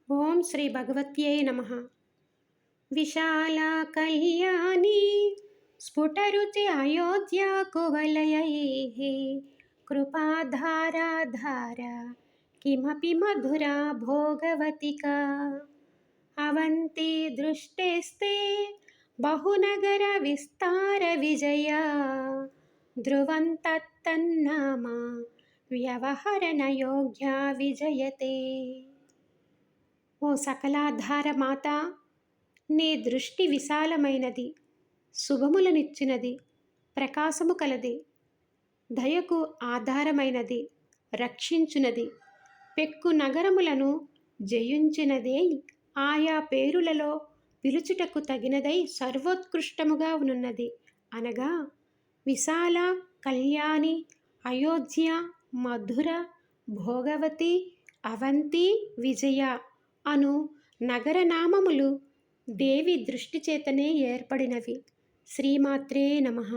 ఓం శ్రీ భగవత్యై నమః. విశాలా కళ్యాణి స్ఫుటరుచి అయోధ్యా కువలయైః కృపాధారాధార కిమపి మధురా భోగవతికా అవంతి దృష్టేస్తే బహునగర విస్తార విజయా ధ్రువం తత్తన్నామ వ్యవహరణ యోగ్యా విజయతే. ఓ సకలాధార మాత, నీ దృష్టి విశాలమైనది, శుభములనిచ్చినది, ప్రకాశము కలది, దయకు ఆధారమైనది, రక్షించునది, పెక్కు నగరములను జయించినదే, ఆయా పేరులలో పిలుచుటకు తగినదై సర్వోత్కృష్టముగా ఉన్నది. అనగా విశాల, కళ్యాణి, అయోధ్య, మధుర, భోగవతి, అవంతి, విజయ అను నగరనామములు దేవి దృష్టి చేతనే ఏర్పడినవి. శ్రీమాత్రే నమః.